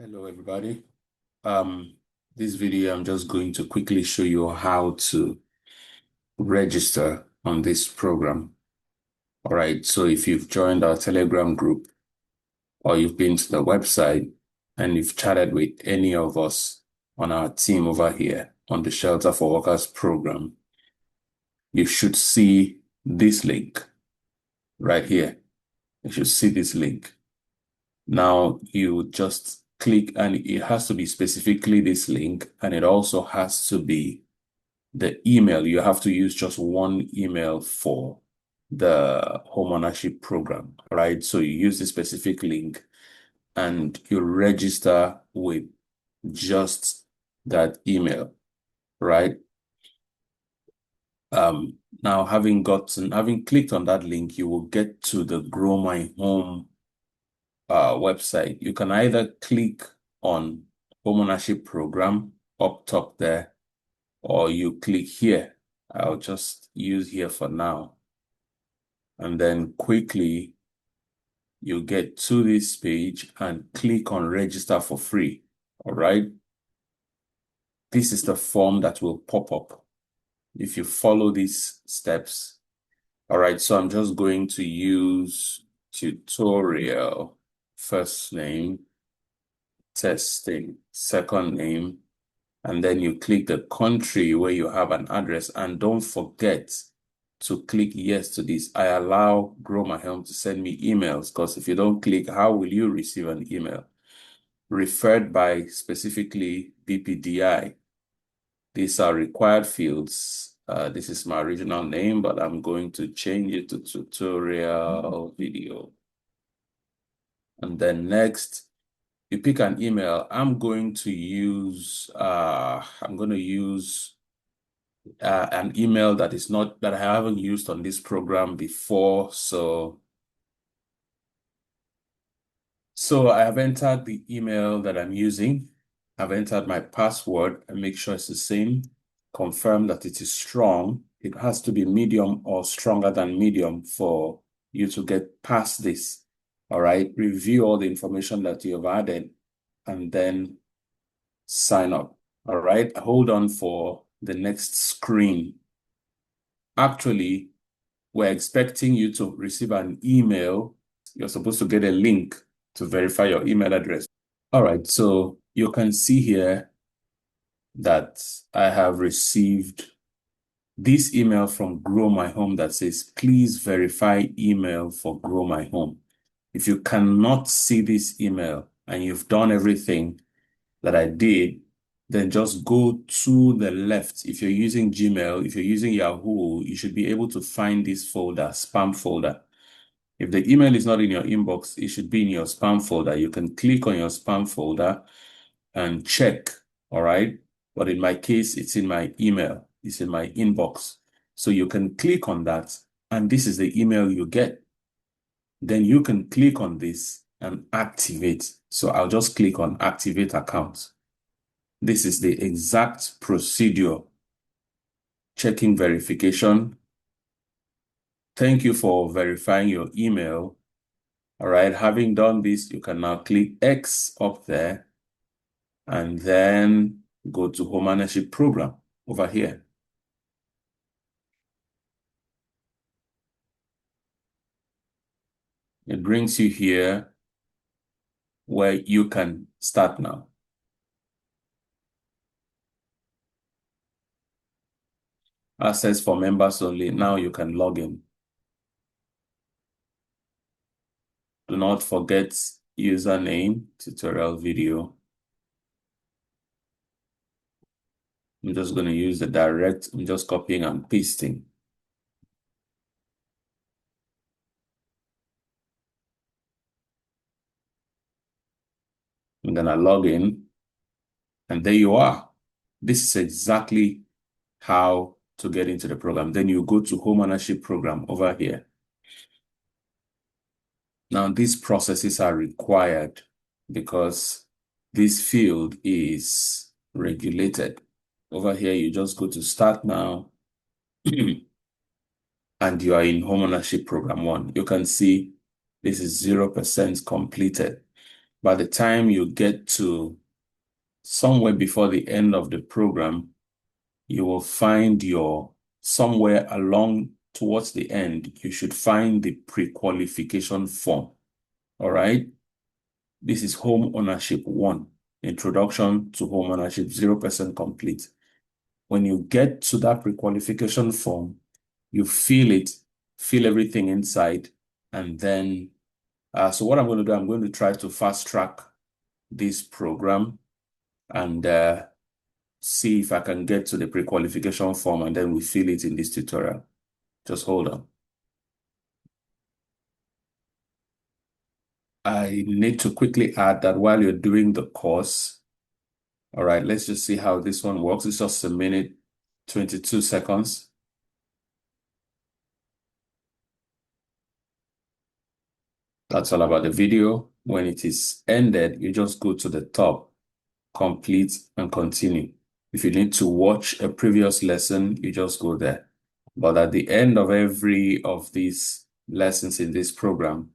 Hello, everybody. This video, I'm just going to quickly show you how to register on this program. All right, so if you've joined our Telegram group or you've been to the website and you've chatted with any of us on our team over here on the Shelter for Workers program, you should see this link right here. You should see this link. Now you just click, and it has to be specifically this link, and it also has to be the email. You have to use just one email for the homeownership program, right? So you use the specific link and you register with just that email, right? Now having clicked on that link, you will get to the Grow My Home website. You can either click on homeownership program up top there, or you click here. I'll just use here for now. And then quickly you get to this page and click on register for free. All right. This is the form that will pop up if you follow these steps. All right. So I'm just going to use tutorial, first name, testing, second name, and then you click the country where you have an address. And don't forget to click yes to this. I allow Grow My Home to send me emails, because if you don't click, how will you receive an email? Referred by specifically BPDI. These are required fields. This is my original name, but I'm going to change it to tutorial video. And then next, you pick an email. I'm going to use an email that I haven't used on this program before. So I have entered the email that I'm using. I've entered my password and make sure it's the same. Confirm that it is strong. It has to be medium or stronger than medium for you to get past this. All right. Review all the information that you have added and then sign up. All right. Hold on for the next screen. Actually, we're expecting you to receive an email. You're supposed to get a link to verify your email address. All right, so you can see here that I have received this email from Grow My Home that says, please verify email for Grow My Home. If you cannot see this email and you've done everything that I did, then just go to the left. If you're using Gmail, if you're using Yahoo, you should be able to find this folder, spam folder. If the email is not in your inbox, it should be in your spam folder. You can click on your spam folder and check, all right? But in my case, it's in my email. It's in my inbox. So you can click on that, and this is the email you get. Then you can click on this and activate. So I'll just click on activate account. This is the exact procedure. Checking verification. Thank you for verifying your email. All right, having done this, you can now click X up there and then go to Homeownership program over here. It brings you here where you can start now. Access for members only. Now you can log in. Do not forget username, tutorial video. I'm just going to use the direct. I'm just copying and pasting. I'm going to log in, and there you are. This is exactly how to get into the program. Then you go to Homeownership program over here. Now, these processes are required because this field is regulated. Over here, you just go to Start Now, and you are in Homeownership Program 1. You can see this is 0% completed. By the time you get to somewhere before the end of the program, you will find somewhere along towards the end, you should find the pre-qualification form. All right. This is Home Ownership 1, Introduction to Home Ownership, 0% complete. When you get to that pre-qualification form, you fill it, fill everything inside, and then, so what I'm going to do, I'm going to try to fast track this program and see if I can get to the pre-qualification form, and then we fill it in this tutorial. Just hold on. I need to quickly add that while you're doing the course, all right, let's just see how this one works. It's just a minute, 22 seconds. That's all about the video. When it is ended, you just go to the top, complete, and continue. If you need to watch a previous lesson, you just go there. But at the end of every of these lessons in this program,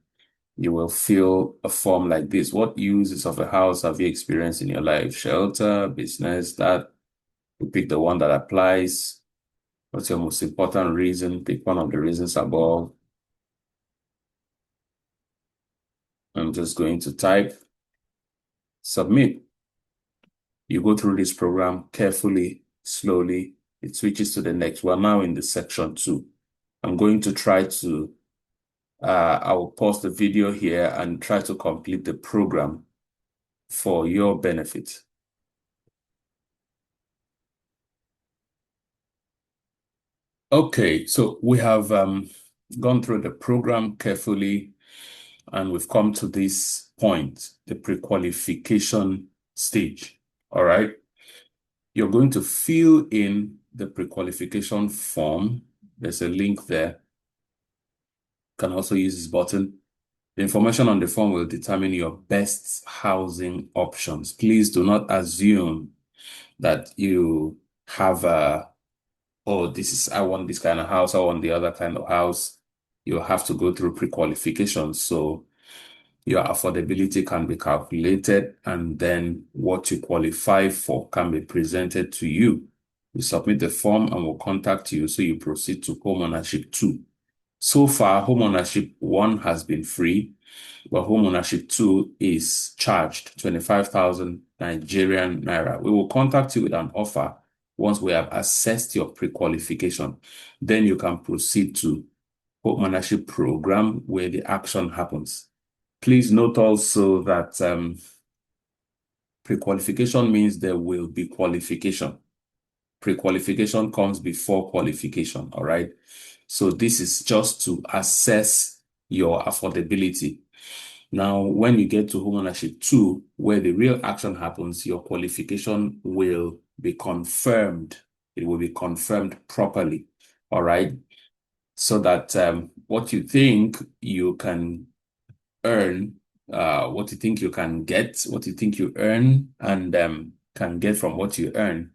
you will fill a form like this. What uses of a house have you experienced in your life? Shelter, business, that. You pick the one that applies. What's your most important reason? Pick one of the reasons above. I'm just going to type submit. You go through this program carefully, slowly. It switches to the next. We're now in the section 2. I'm going to try to, I will pause the video here and try to complete the program for your benefit. Okay, so we have gone through the program carefully, and we've come to this point, the pre-qualification stage. All right. You're going to fill in the pre-qualification form. There's a link there. You can also use this button. The information on the form will determine your best housing options. Please do not assume that you have oh, I want this kind of house, I want the other kind of house. You have to go through pre-qualification. So your affordability can be calculated, and then what you qualify for can be presented to you. You submit the form and we'll contact you, so you proceed to Homeownership 2. So far, Homeownership 1 has been free, but Homeownership 2 is charged 25,000 Nigerian naira. We will contact you with an offer once we have assessed your pre-qualification. Then you can proceed to Homeownership program, where the action happens. Please note also that pre-qualification means there will be qualification. Pre-qualification comes before qualification, all right? So this is just to assess your affordability. Now, when you get to Homeownership 2, where the real action happens, your qualification will be confirmed. It will be confirmed properly, all right? So that what you think you can earn, what you think you can get, what you think you earn, and can get from what you earn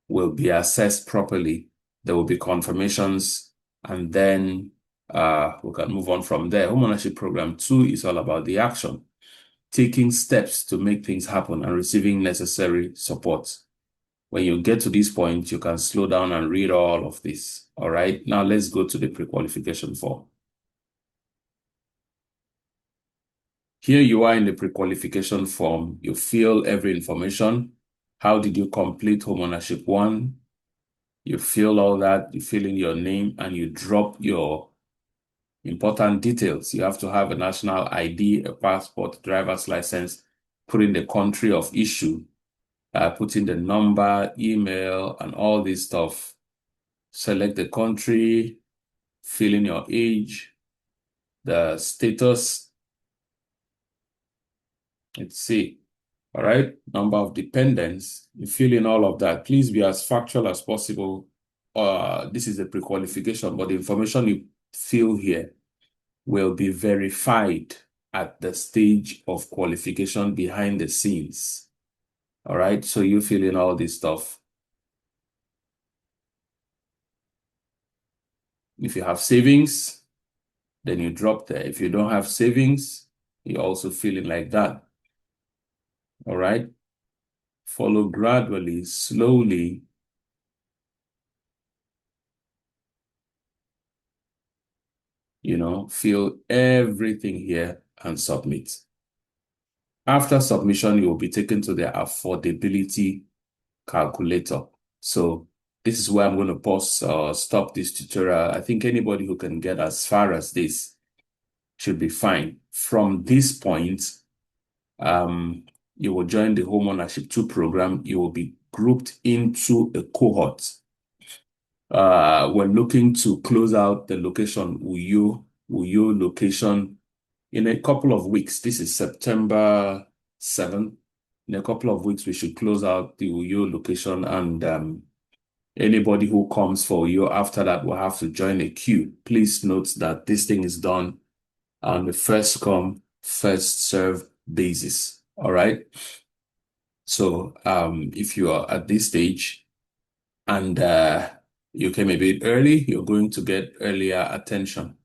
will be assessed properly. There will be confirmations, and then we can move on from there. Homeownership Program 2 is all about the action, taking steps to make things happen and receiving necessary support. When you get to this point, you can slow down and read all of this. All right, now let's go to the pre-qualification form. Here you are in the pre-qualification form. You fill every information. How did you complete Homeownership 1? You fill all that, you fill in your name, and you drop your important details. You have to have a national ID, a passport, driver's license, put in the country of issue, put in the number, email, and all this stuff. Select the country, fill in your age, the status. Let's see. All right, number of dependents. You fill in all of that. Please be as factual as possible. This is a pre-qualification, but the information you fill here will be verified at the stage of qualification behind the scenes. All right, so you fill in all this stuff. If you have savings, then you drop there. If you don't have savings, you also fill in like that. All right. Follow gradually, slowly. Fill everything here and submit. After submission, you will be taken to the affordability calculator. So this is where I'm going to pause or stop this tutorial. I think anybody who can get as far as this should be fine. From this point, you will join the Homeownership 2 program. You will be grouped into a cohort. We're looking to close out the location, Uyo location in a couple of weeks. This is September 7th. In a couple of weeks, we should close out the Uyo location, and anybody who comes for Uyo after that will have to join a queue. Please note that this thing is done on the first come, first serve basis. All right. So if you are at this stage and you came a bit early, you're going to get earlier attention.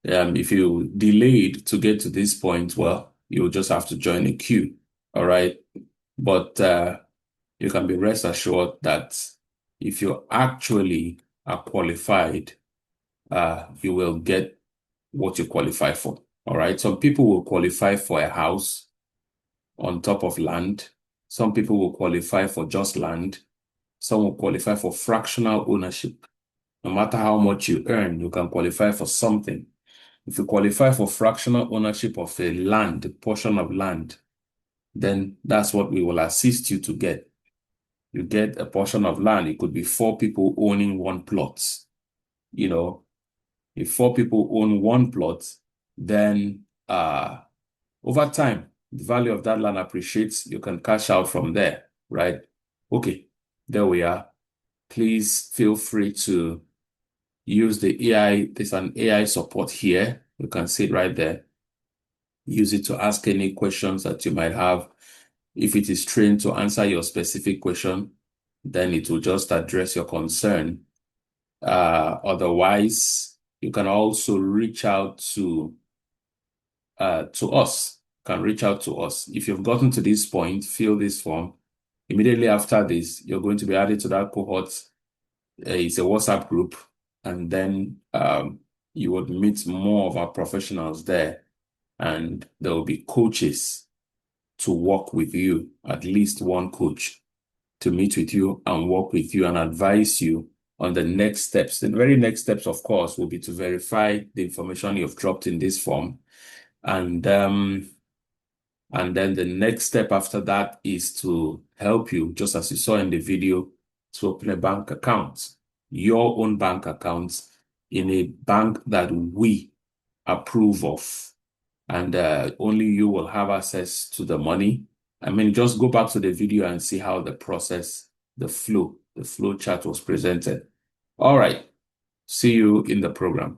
If you delayed to get to this point, well, you'll just have to join a queue. All right. But you can be rest assured that if you actually are qualified, you will get what you qualify for. All right. Some people will qualify for a house on top of land. Some people will qualify for just land. Some will qualify for fractional ownership. No matter how much you earn, you can qualify for something. If you qualify for fractional ownership of a land, a portion of land, then that's what we will assist you to get. You get a portion of land. It could be 4 people owning one plot. If 4 people own one plot, then over time, the value of that land appreciates. You can cash out from there, right? Okay, there we are. Please feel free to use the AI. There's an AI support here. You can see it right there. Use it to ask any questions that you might have. If it is trained to answer your specific question, then it will just address your concern. Otherwise, you can also reach out to us. Can reach out to us. If you've gotten to this point, fill this form. Immediately after this, you're going to be added to that cohort. It's a WhatsApp group, and then you would meet more of our professionals there, and there will be coaches to work with you, at least one coach to meet with you and work with you and advise you on the next steps. The very next steps, of course, will be to verify the information you've dropped in this form. And then the next step after that is to help you, just as you saw in the video, to open a bank account, your own bank account in a bank that we approve of. And only you will have access to the money. I mean, just go back to the video and see how the process, the flow chart was presented. All right. See you in the program.